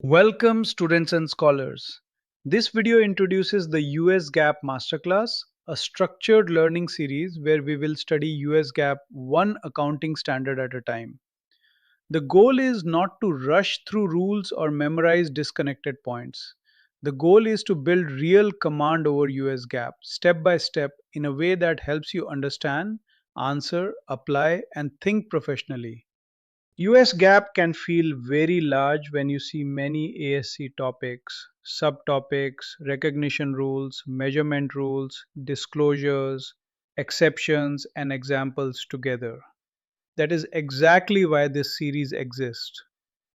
Welcome students and scholars. This video introduces the US GAAP Masterclass, a structured learning series where we will study US GAAP one accounting standard at a time. The goal is not to rush through rules or memorize disconnected points. The goal is to build real command over US GAAP step by step in a way that helps you understand, answer, apply, and think professionally. US GAAP can feel very large when you see many ASC topics, subtopics, recognition rules, measurement rules, disclosures, exceptions, and examples together. That is exactly why this series exists.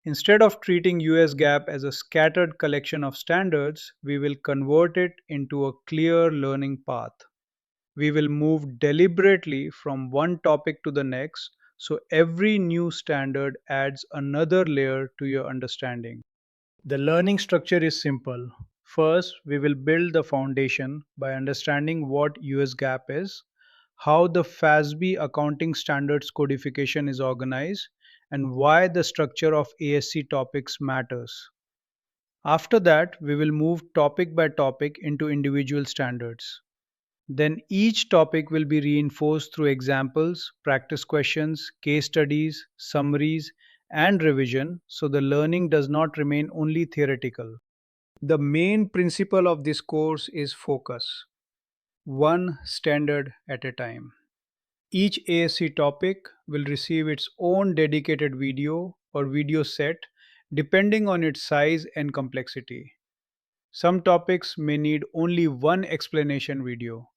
Instead of treating US GAAP as a scattered collection of standards, we will convert it into a clear learning path. We will move deliberately from one topic to the next, so every new standard adds another layer to your understanding. The learning structure is simple. First, we will build the foundation by understanding what US GAAP is, how the FASB accounting standards codification is organized, and why the structure of ASC topics matters. After that, we will move topic by topic into individual standards. Then each topic will be reinforced through examples, practice questions, case studies, summaries, and revision so the learning does not remain only theoretical. The main principle of this course is focus, one standard at a time. Each ASC topic will receive its own dedicated video or video set depending on its size and complexity. Some topics may need only one explanation video.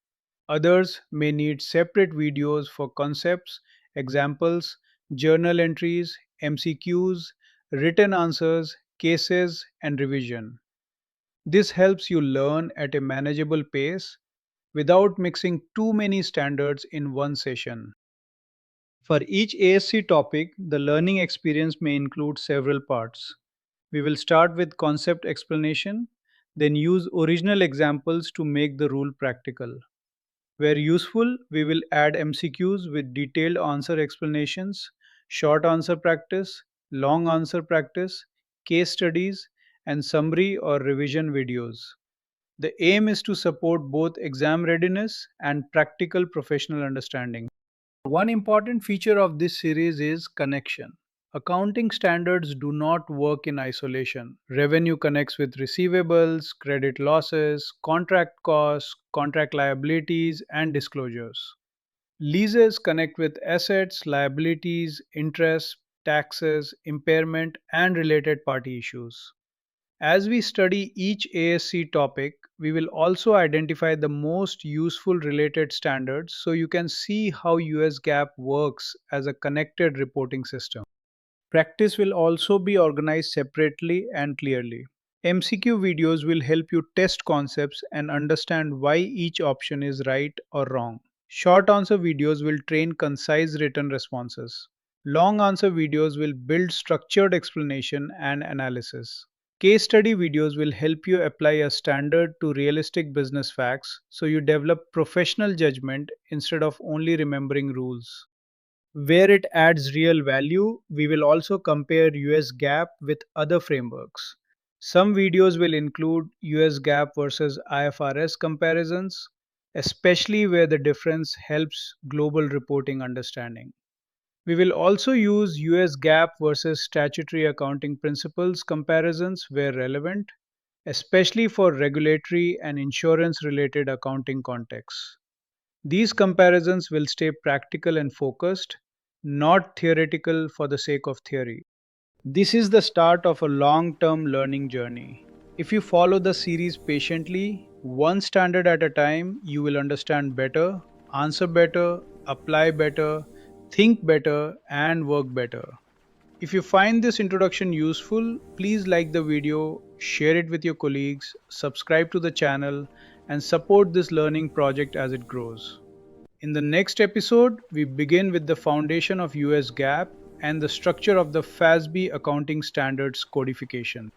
Others may need separate videos for concepts, examples, journal entries, MCQs, written answers, cases, and revision. This helps you learn at a manageable pace without mixing too many standards in one session. For each ASC topic, the learning experience may include several parts. We will start with concept explanation, then use original examples to make the rule practical. Where useful, we will add MCQs with detailed answer explanations, short answer practice, long answer practice, case studies, and summary or revision videos. The aim is to support both exam readiness and practical professional understanding. One important feature of this series is connection. Accounting standards do not work in isolation. Revenue connects with receivables, credit losses, contract costs, contract liabilities, and disclosures. Leases connect with assets, liabilities, interest, taxes, impairment, and related party issues. As we study each ASC topic, we will also identify the most useful related standards so you can see how US GAAP works as a connected reporting system. Practice will also be organized separately and clearly. MCQ videos will help you test concepts and understand why each option is right or wrong. Short answer videos will train concise written responses. Long answer videos will build structured explanation and analysis. Case study videos will help you apply a standard to realistic business facts so you develop professional judgment instead of only remembering rules. Where it adds real value, we will also compare US GAAP with other frameworks. Some videos will include US GAAP versus IFRS comparisons, especially where the difference helps global reporting understanding. We will also use US GAAP versus statutory accounting principles comparisons where relevant, especially for regulatory and insurance related accounting contexts. These comparisons will stay practical and focused, not theoretical for the sake of theory. This is the start of a long term learning journey. If you follow the series patiently, one standard at a time, you will understand better, answer better, apply better, think better, and work better. If you find this introduction useful, please like the video, share it with your colleagues, subscribe to the channel, and support this learning project as it grows. In the next episode, we begin with the foundation of US GAAP and the structure of the FASB accounting standards codification.